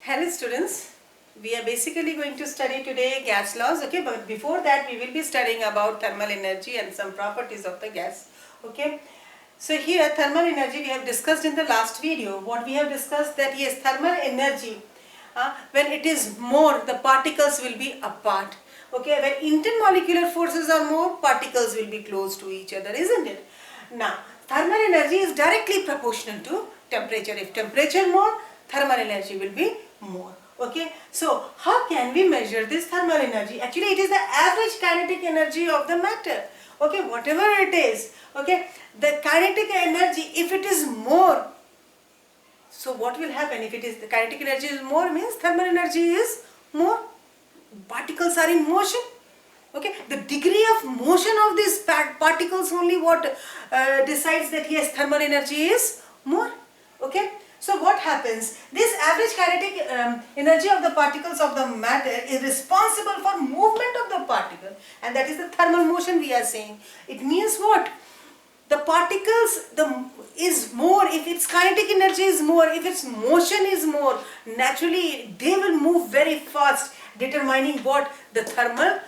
Hello students, we are basically going to study today gas laws, okay, but before that we will be studying about thermal energy and some properties of the gas, okay. So here thermal energy we have discussed in the last video. What we have discussed that yes, thermal energy, when it is more, the particles will be apart, okay. When intermolecular forces are more, particles will be close to each other, isn't it? Now, thermal energy is directly proportional to temperature. If temperature more, thermal energy will be more. Okay, so how can we measure this thermal energy? Actually, it is the average kinetic energy of the matter. Okay, whatever it is. Okay, the kinetic energy, if it is more, so what will happen if it is the kinetic energy is more means thermal energy is more. Particles are in motion. Okay, the degree of motion of these particles only what decides that yes, thermal energy is more. Okay, so what happens, this average kinetic energy of the particles of the matter is responsible for movement of the particle, and that is the thermal motion we are saying. It means what, the particles is more, if its kinetic energy is more, if its motion is more, naturally they will move very fast, determining what, the thermal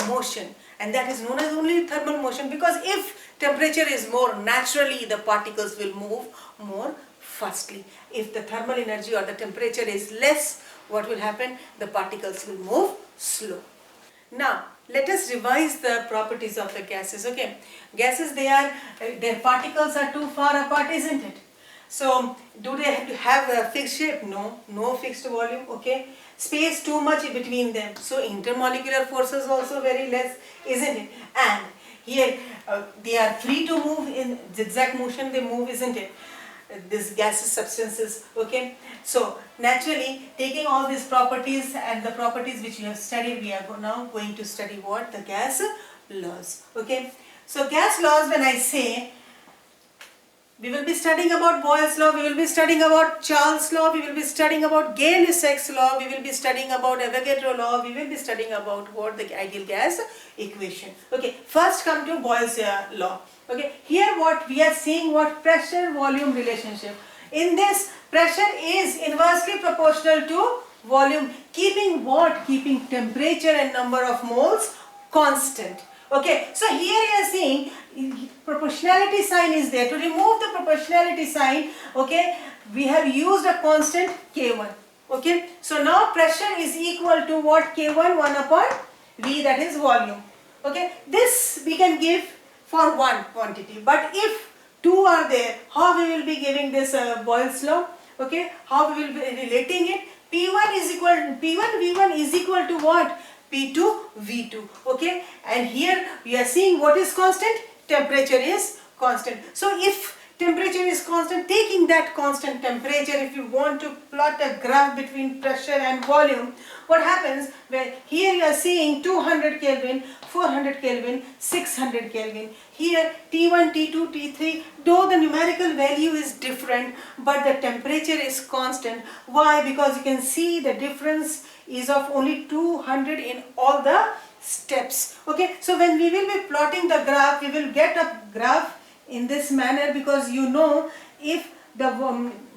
motion, and that is known as only thermal motion, because if temperature is more, naturally the particles will move more fastly. If the thermal energy or the temperature is less, what will happen, the particles will move slow. Now let us revise the properties of the gases. Okay, gases, their particles are too far apart, isn't it? So do they have a fixed shape? No fixed volume. Okay, space too much between them, so intermolecular forces also very less, isn't it? And here they are free to move in zigzag motion, they move, isn't it? These gaseous substances. Okay, so naturally taking all these properties and the properties which we have studied, we are now going to study what, the gas laws. Okay, so gas laws, when I say, we will be studying about Boyle's law, we will be studying about Charles' law, we will be studying about Gay-Lussac's law, we will be studying about Avogadro law, we will be studying about what, the ideal gas equation. Okay, first come to Boyle's law. Okay, here what we are seeing, what, pressure volume relationship. In this, pressure is inversely proportional to volume, keeping what, keeping temperature and number of moles constant. Okay, so here you are seeing proportionality sign is there. To remove the proportionality sign, okay, we have used a constant K1. Okay, so now pressure is equal to what, K1, 1 upon V, that is volume. Okay, this we can give for one quantity, but if two are there, how we will be giving this Boyle's law? Okay, how we will be relating it? P1 is equal to P1 V1 is equal to what? P2 V2. Okay, and here we are seeing what is constant? Temperature is constant. So if temperature is constant, taking that constant temperature, if you want to plot a graph between pressure and volume, what happens, where here you are seeing 200 Kelvin, 400 Kelvin, 600 Kelvin. Here T1, T2, T3, though the numerical value is different, but the temperature is constant. Why? Because you can see the difference is of only 200 in all the steps. Okay, so when we will be plotting the graph, we will get a graph in this manner, because you know, if the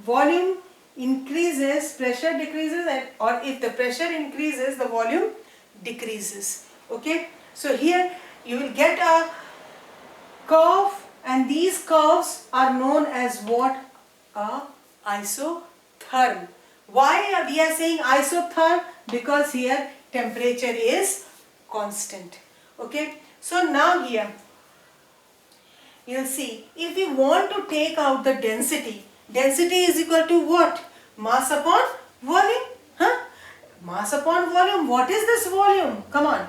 volume increases, pressure decreases, or if the pressure increases, the volume decreases. Okay, so here you will get a curve, and these curves are known as what, isotherm. Why we are saying isotherm? Because here temperature is constant. Okay, so now here you'll see, if we want to take out the density, density is equal to what? Mass upon volume. Mass upon volume. What is this volume? Come on.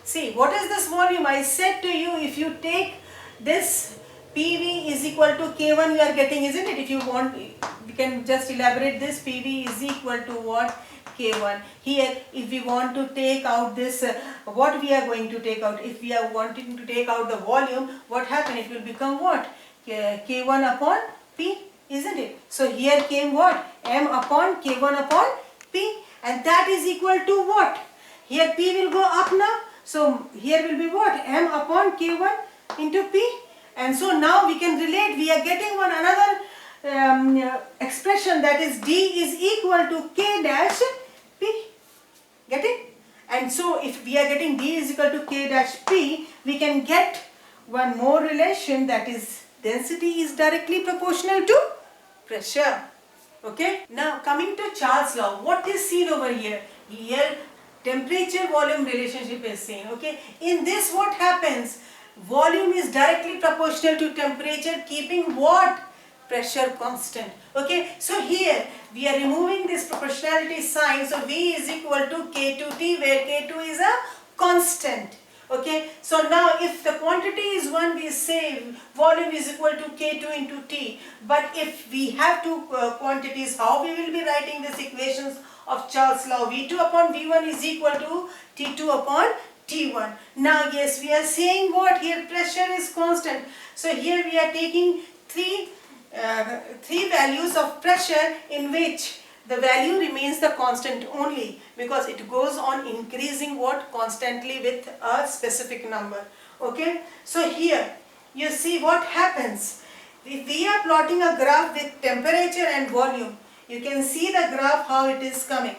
See, what is this volume? I said to you, if you take this PV is equal to K1, you are getting, isn't it? If you want, we can just elaborate this. PV is equal to what? K1. Here, if we want to take out this, what we are going to take out? If we are wanting to take out the volume, what happens? It will become what? K1 upon P, isn't it? So here came what? M upon K1 upon P, and that is equal to what? Here P will go up now. So here will be what? M upon K1 into P. And so now we can relate, we are getting one another expression, that is D is equal to K dash P. Get it? And so if we are getting D is equal to K dash P, we can get one more relation, that is density is directly proportional to pressure. Okay. Now coming to Charles' law, what is seen over here? Here temperature volume relationship is seen. Okay. In this what happens? Volume is directly proportional to temperature, keeping what? Pressure constant. Okay. So here we are removing this proportionality sign. So V is equal to K2T, where K2 is a constant. Okay, so now if the quantity is 1, we say volume is equal to K2 into T. But if we have two quantities, how we will be writing these equations of Charles' law? V2 upon V1 is equal to T2 upon T1. Now yes, we are saying what here? Pressure is constant. So here we are taking three values of pressure, in which the value remains the constant only, because it goes on increasing what? Constantly with a specific number. Okay, so here you see what happens. If we are plotting a graph with temperature and volume, you can see the graph how it is coming,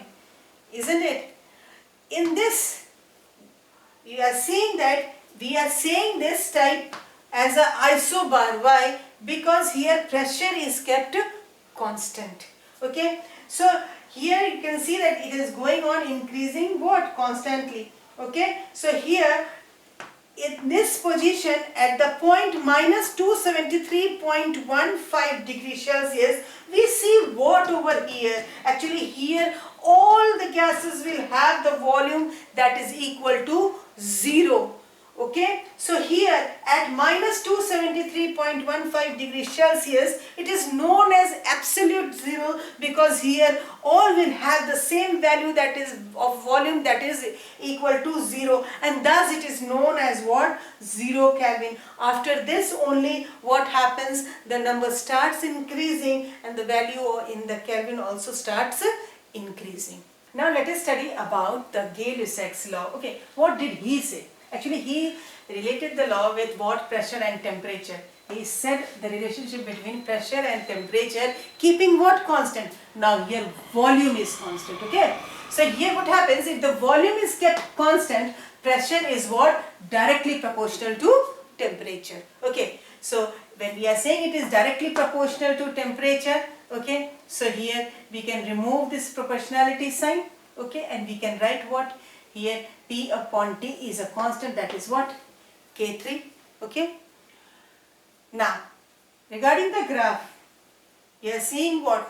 isn't it? In this you are seeing that we are saying this type as a isobar. Why? Because here pressure is kept constant. Okay, so here you can see that it is going on increasing what? Constantly. Okay, so here in this position at the point minus 273.15 degrees Celsius, we see what over here? Actually here all the gases will have the volume that is equal to 0. Okay, so here at minus 273.15 degrees Celsius, it is known as absolute zero, because here all will have the same value, that is of volume, that is equal to 0, and thus it is known as what? 0 Kelvin. After this only what happens? The number starts increasing and the value in the Kelvin also starts increasing. Now let us study about the Gay-Lussac's law. Okay, what did he say? Actually, he related the law with what? Pressure and temperature. He said the relationship between pressure and temperature, keeping what? Constant. Now here volume is constant. Okay. So here what happens? If the volume is kept constant, pressure is what? Directly proportional to temperature. Okay. So when we are saying it is directly proportional to temperature, okay, so here we can remove this proportionality sign. Okay, and we can write what? Here P upon T is a constant, that is what? K3. Okay. Now regarding the graph, you are seeing what?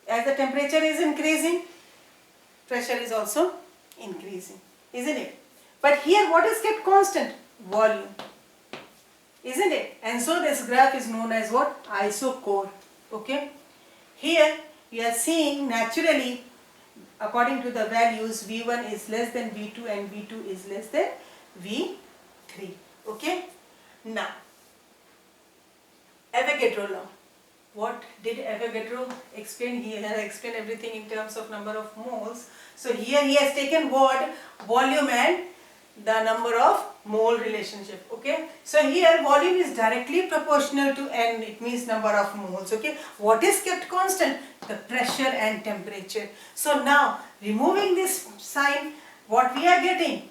As the temperature is increasing, pressure is also increasing, isn't it? But here what is kept constant? Volume, isn't it? And so this graph is known as what? Isochord. Okay. Here you are seeing naturally, according to the values, V1 is less than V2 and V2 is less than V3. Okay. Now Avogadro law. What did Avogadro explain? He has explained everything in terms of number of moles. So here he has taken what? Volume and the number of mole relationship. Okay. So here volume is directly proportional to N. It means number of moles. Okay. What is kept constant? The pressure and temperature. So now removing this sign, what we are getting?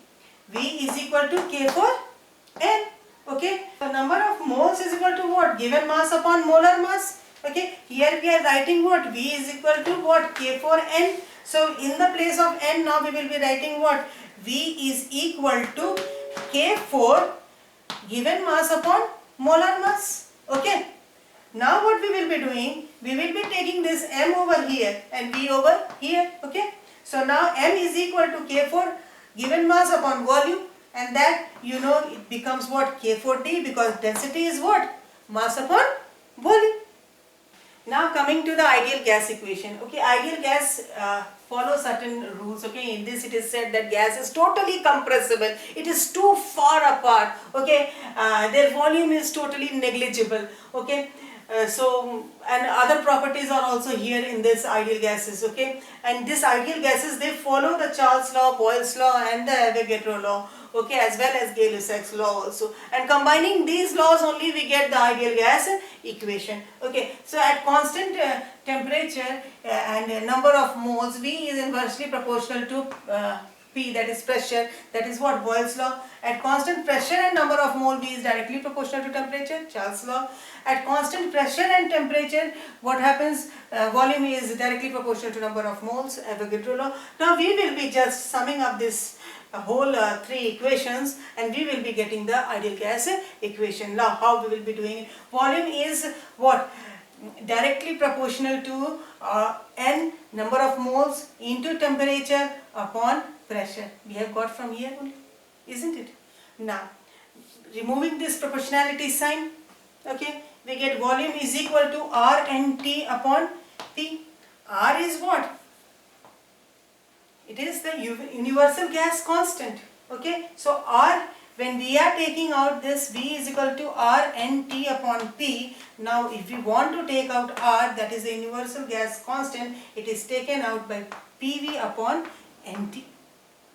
V is equal to K for N. Okay. The number of moles is equal to what? Given mass upon molar mass. Okay. Here we are writing what? V is equal to what? K for N. So in the place of N, now we will be writing what? V is equal to K for given mass upon molar mass. Okay. Now what we will be doing? We will be taking this M over here and V over here. Okay. So now M is equal to K for given mass upon volume, and that you know it becomes what? K for T, because density is what? Mass upon volume. Now coming to the ideal gas equation. Okay, ideal gas follows certain rules. Okay, in this it is said that gas is totally compressible. It is too far apart. Okay, their volume is totally negligible. Okay. And other properties are also here in this ideal gases. Okay, and these ideal gases, they follow the Charles law, Boyle's law and the Avogadro law. Okay, as well as Gay-Lussac's law also, and combining these laws only we get the ideal gas equation. Okay, so at constant temperature and number of moles, V is inversely proportional to P, that is pressure, that is what Boyle's law. At constant pressure and number of mole, V is directly proportional to temperature, Charles' law. At constant pressure and temperature, what happens? Volume is directly proportional to number of moles, Avogadro law. Now we will be just summing up this whole three equations, and we will be getting the ideal gas equation. Now how we will be doing it? Volume is what? Directly proportional to N, number of moles, into temperature upon pressure. We have got from here only, isn't it? Now removing this proportionality sign, okay, we get volume is equal to R N T upon P. R is what? It is the universal gas constant. Okay, so R, when we are taking out this, V is equal to R N T upon P. Now if we want to take out R, that is the universal gas constant, it is taken out by PV upon NT.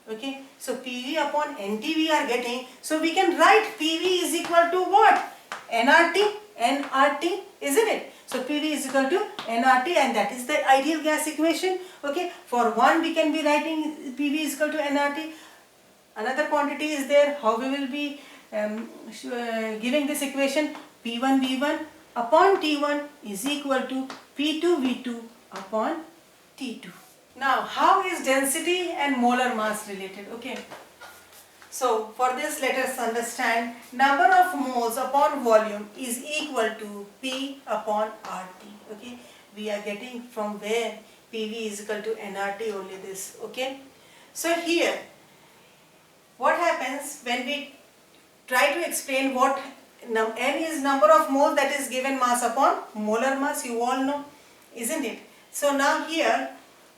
Okay, so PV upon NT we are getting. So we can write PV is equal to what? nRT, isn't it? So PV is equal to nRT, and that is the ideal gas equation. Okay, for 1 we can be writing PV is equal to nRT. Another quantity is there. How we will be giving this equation? P1 V1 upon T1 is equal to P2 V2 upon T2. Now how is density and molar mass related? Okay, so for this let us understand number of moles upon volume is equal to P upon RT. Okay, we are getting from where? PV is equal to nRT, only this. Okay, so here what happens when we try to explain what N is number of moles, that is given mass upon molar mass, you all know, isn't it? So now here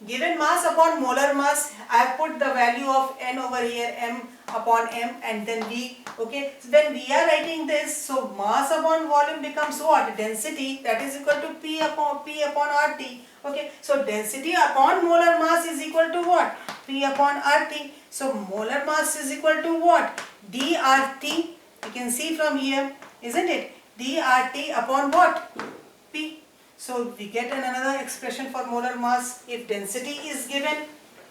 given mass upon molar mass, I have put the value of N over here, M upon M, and then V. Okay, so when we are writing this, so mass upon volume becomes what? Density, that is equal to P upon RT. Okay, so density upon molar mass is equal to what? P upon RT. So molar mass is equal to what? dRT. You can see from here, isn't it? dRT upon what? P. So we get another expression for molar mass. If density is given,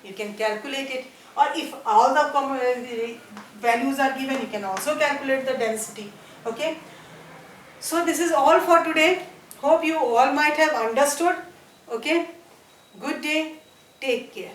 you can calculate it, or if all the values are given, you can also calculate the density. Okay, so this is all for today. Hope you all might have understood. Okay, good day, take care.